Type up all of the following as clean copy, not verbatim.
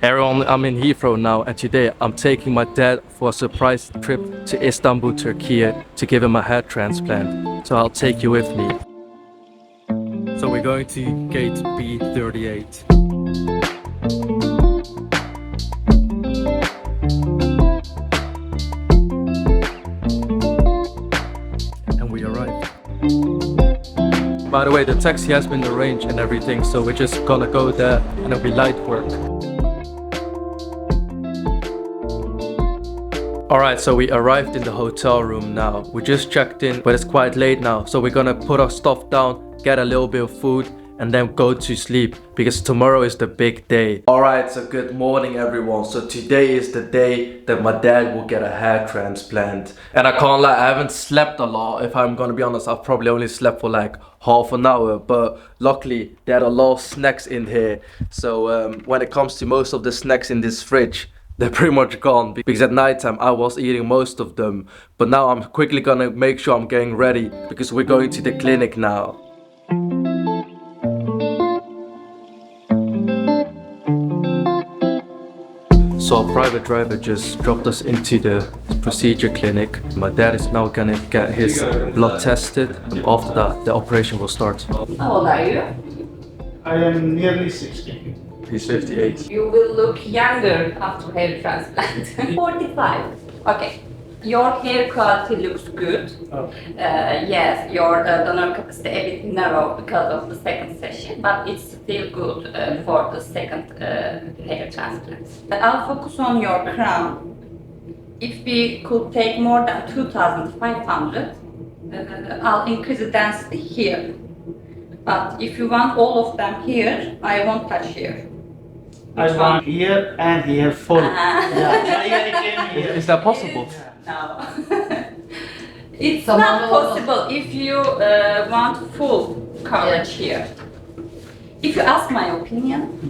Everyone, I'm in Heathrow now, and today I'm taking my dad for a surprise trip to Istanbul, Turkey to give him a hair transplant. So I'll take you with me. So we're going to gate B38. And we arrived. By the way, the taxi has been arranged and everything, so we're just gonna go there and it'll be light work. Alright, so we arrived in the hotel room now. We just checked in, but it's quite late now, so we're gonna put our stuff down, get a little bit of food, and then go to sleep, because tomorrow is the big day. Alright, so good morning everyone. So today is the day that my dad will get a hair transplant. And I can't lie, I haven't slept a lot. If I'm gonna be honest, I've probably only slept for like half an hour, but luckily there are a lot of snacks in here. So when it comes to most of the snacks in this fridge, they're pretty much gone, because at nighttime I was eating most of them. But now I'm quickly gonna make sure I'm getting ready, because we're going to the clinic now. So our private driver just dropped us into the procedure clinic. My dad is now gonna get his blood tested, and after that the operation will start. How old are you? I am nearly 60. He's 58. You will look younger after hair transplant. 45. Okay. Your hair quality looks good. Okay. Yes, your donor capacity a bit narrow because of the second session, but it's still good for the second hair transplant. I'll focus on your crown. If we could take more than 2,500, I'll increase the density here. But if you want all of them here, I won't touch here. I want here and here full. Is that possible? No. It's not possible if you want full coverage here. If you ask my opinion,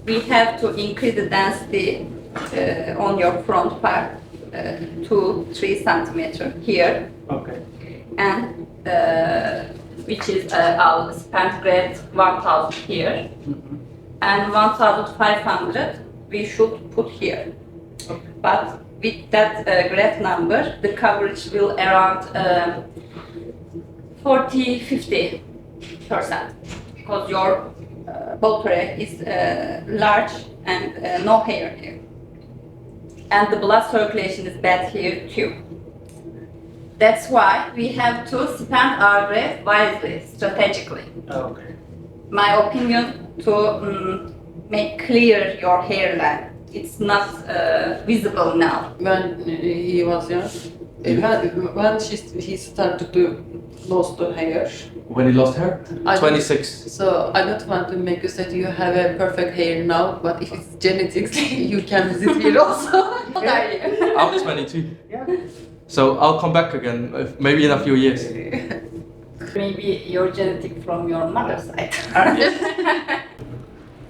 we have to increase the density on your front part 2-3 centimeter here. Okay. And which is our spent grade 1000 here. And 1,500 we should put here. Okay. But with that grade number, the coverage will around 40-50%, because your ball is large and no hair here. And the blood circulation is bad here too. That's why we have to spend our grade wisely, strategically. Okay. My opinion, to make clear your hairline. It's not visible now. When he was young, when he started to lose the hair. When he lost hair? I 26. So I don't want to make you say you have a perfect hair now, but if it's genetics, you can visit here also. How old are you? I'm 22. Yeah. So I'll come back again, maybe in a few years. Maybe you're genetic from your mother's side.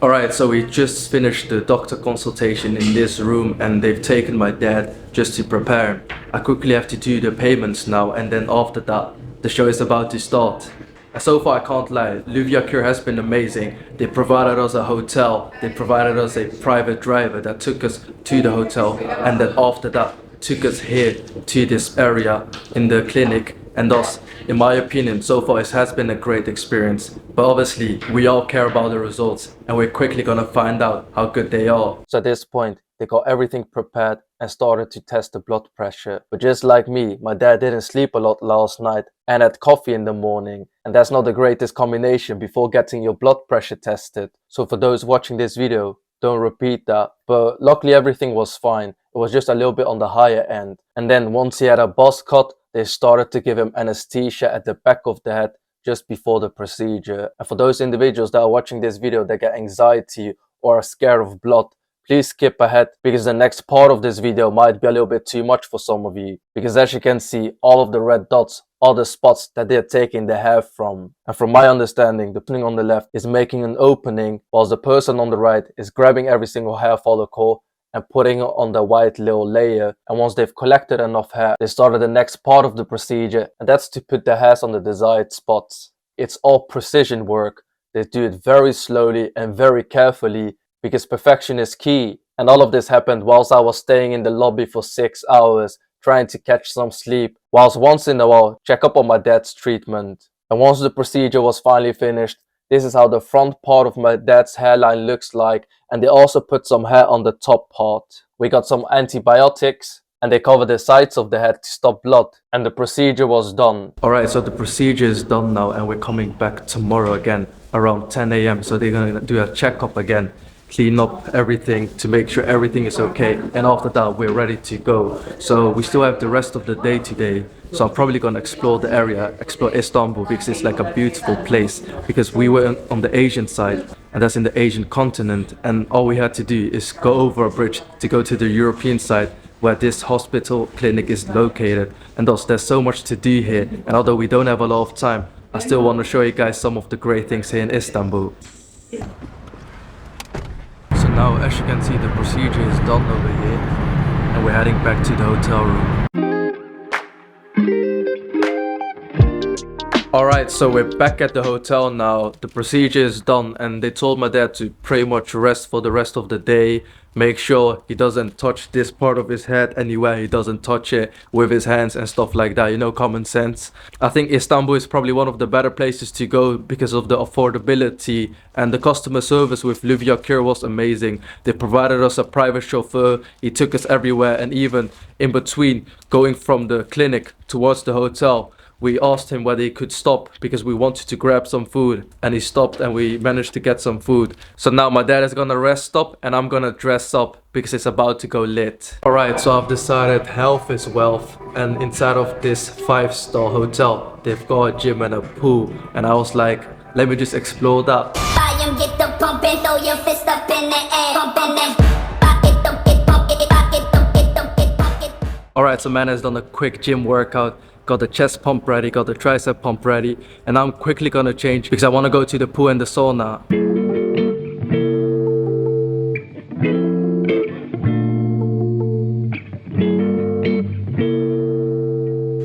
Alright, so we just finished the doctor consultation in this room, and they've taken my dad just to prepare him. I quickly have to do the payments now, and then after that, the show is about to start. And so far I can't lie, Luvia Cure has been amazing. They provided us a hotel, they provided us a private driver that took us to the hotel, and then after that took us here to this area in the clinic. And thus, in my opinion, so far it has been a great experience. But obviously, we all care about the results, and we're quickly gonna find out how good they are. So at this point, they got everything prepared and started to test the blood pressure. But just like me, my dad didn't sleep a lot last night and had coffee in the morning. And that's not the greatest combination before getting your blood pressure tested. So for those watching this video, don't repeat that. But luckily everything was fine. It was just a little bit on the higher end. And then once he had a buzz cut, they started to give him anesthesia at the back of the head just before the procedure. And for those individuals that are watching this video that get anxiety or are scared of blood, please skip ahead, because the next part of this video might be a little bit too much for some of you. Because as you can see, all of the red dots are the spots that they're taking the hair from. And from my understanding, the person on the left is making an opening, whilst the person on the right is grabbing every single hair follicle and putting it on the white little layer. And once they've collected enough hair, they started the next part of the procedure, and that's to put the hairs on the desired spots. It's all precision work. They do it very slowly and very carefully, because perfection is key. And all of this happened whilst I was staying in the lobby for 6 hours, trying to catch some sleep, whilst once in a while check up on my dad's treatment. And once the procedure was finally finished, this is how the front part of my dad's hairline looks like, and they also put some hair on the top part. We got some antibiotics, and they covered the sides of the head to stop blood, and the procedure was done. Alright, so the procedure is done now, and we're coming back tomorrow again around 10 a.m. So they're gonna do a checkup again, clean up everything to make sure everything is okay, and after that we're ready to go. So we still have the rest of the day today, so I'm probably gonna explore the area, explore Istanbul, because it's like a beautiful place, because we were on the Asian side, and that's in the Asian continent, and all we had to do is go over a bridge to go to the European side where this hospital clinic is located. And thus there's so much to do here, and although we don't have a lot of time, I still want to show you guys some of the great things here in Istanbul. So now, as you can see, the procedure is done over here, and we're heading back to the hotel room. Alright, so we're back at the hotel now. The procedure is done, and they told my dad to pretty much rest for the rest of the day. Make sure he doesn't touch this part of his head anywhere, he doesn't touch it with his hands and stuff like that, you know, common sense. I think Istanbul is probably one of the better places to go because of the affordability, and the customer service with Lübya Cure was amazing. They provided us a private chauffeur, he took us everywhere, and even in between going from the clinic towards the hotel, we asked him whether he could stop because we wanted to grab some food, and he stopped and we managed to get some food. So now my dad is gonna rest up and I'm gonna dress up because it's about to go lit. Alright, so I've decided health is wealth, and inside of this 5-star hotel they've got a gym and a pool, and I was like, let me just explore that. Get the pumping, throw your fist up in the air, pumping it. Alright, so man has done a quick gym workout, got the chest pump ready, got the tricep pump ready, and I'm quickly gonna change because I want to go to the pool and the sauna.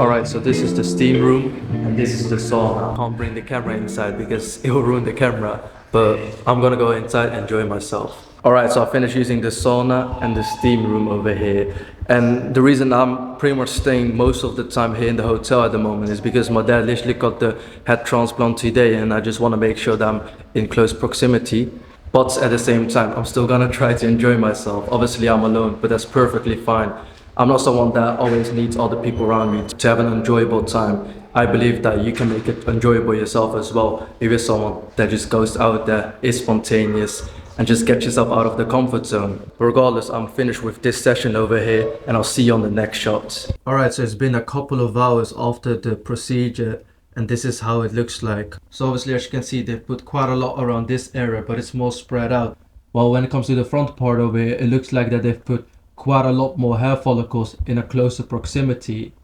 Alright, so this is the steam room and this is the sauna. I can't bring the camera inside because it will ruin the camera, but I'm gonna go inside and enjoy myself. Alright, so I finished using the sauna and the steam room over here. And the reason I'm pretty much staying most of the time here in the hotel at the moment is because my dad literally got the head transplant today, and I just want to make sure that I'm in close proximity. But at the same time, I'm still gonna try to enjoy myself. Obviously I'm alone, but that's perfectly fine. I'm not someone that always needs other people around me to have an enjoyable time. I believe that you can make it enjoyable yourself as well if you're someone that just goes out there, is spontaneous, and just get yourself out of the comfort zone. Regardless, I'm finished with this session over here, and I'll see you on the next shot. Alright, so it's been a couple of hours after the procedure, and this is how it looks like. So obviously, as you can see, they've put quite a lot around this area, but it's more spread out. While when it comes to the front part over here, it looks like that they've put quite a lot more hair follicles in a closer proximity.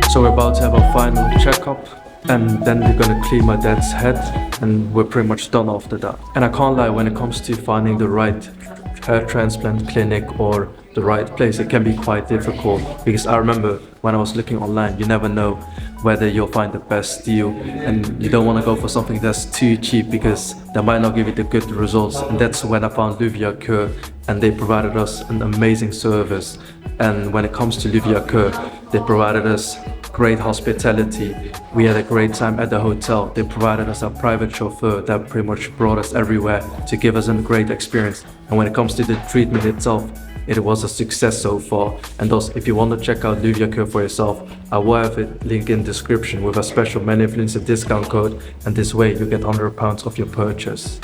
So we're about to have a final checkup, and then we're gonna clean my dad's head, and we're pretty much done after that. And I can't lie, when it comes to finding the right hair transplant clinic or the right place, it can be quite difficult, because I remember when I was looking online, you never know whether you'll find the best deal, and you don't want to go for something that's too cheap because that might not give you the good results. And that's when I found Lübya Cure, and they provided us an amazing service. And when it comes to Lübya Cure, they provided us great hospitality. We had a great time at the hotel. They provided us a private chauffeur that pretty much brought us everywhere to give us a great experience. And when it comes to the treatment itself, it was a success so far. And thus, if you want to check out Lübya Cure for yourself, I will have a link in the description with a special Meninfluencer discount code, and this way you get £100 off your purchase.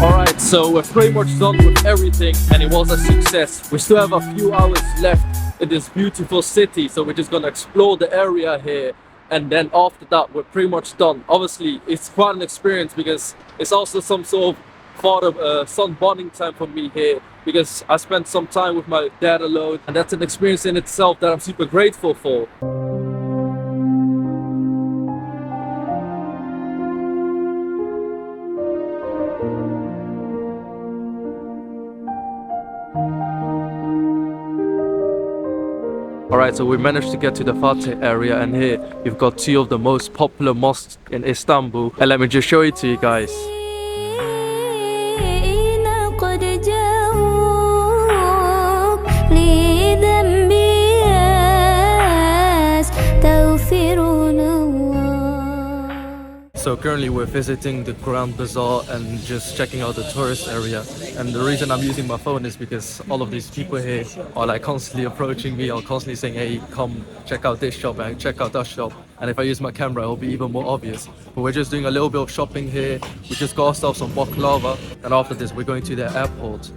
Alright, so we're pretty much done with everything, and it was a success. We still have a few hours left in this beautiful city, so we're just gonna explore the area here, and then after that we're pretty much done. Obviously it's quite an experience because it's also some sort of father son bonding time for me here, because I spent some time with my dad alone, and that's an experience in itself that I'm super grateful for. Alright, so we managed to get to the Fatih area, and here you've got two of the most popular mosques in Istanbul, and let me just show it to you guys. So currently we're visiting the Grand Bazaar and just checking out the tourist area, and the reason I'm using my phone is because all of these people here are like constantly approaching me or constantly saying, hey, come check out this shop and check out that shop, and if I use my camera it'll be even more obvious. But we're just doing a little bit of shopping here. We just got ourselves some baklava, and after this we're going to the airport.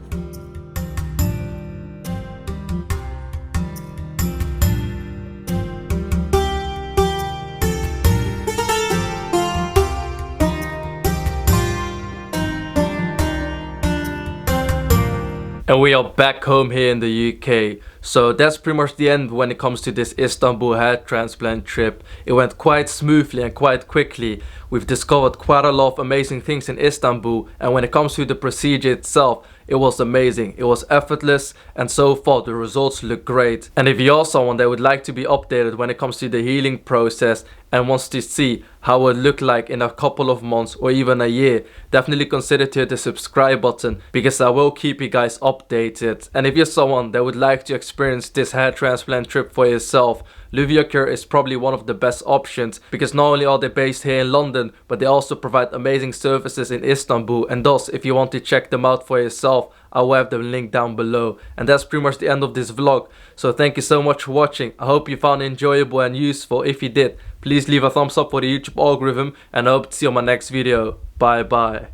And we are back home here in the UK. So that's pretty much the end when it comes to this Istanbul hair transplant trip. It went quite smoothly and quite quickly. We've discovered quite a lot of amazing things in Istanbul, and when it comes to the procedure itself, it was amazing. It was effortless, and so far the results look great. And if you're someone that would like to be updated when it comes to the healing process and wants to see how it looked like in a couple of months or even a year, definitely consider to hit the subscribe button, because I will keep you guys updated. And if you're someone that would like to experience this hair transplant trip for yourself, Luvia is probably one of the best options, because not only are they based here in London, but they also provide amazing services in Istanbul, and thus if you want to check them out for yourself, I will have the link down below. And that's pretty much the end of this vlog. So thank you so much for watching. I hope you found it enjoyable and useful. If you did, please leave a thumbs up for the YouTube algorithm, and I hope to see you on my next video. Bye bye.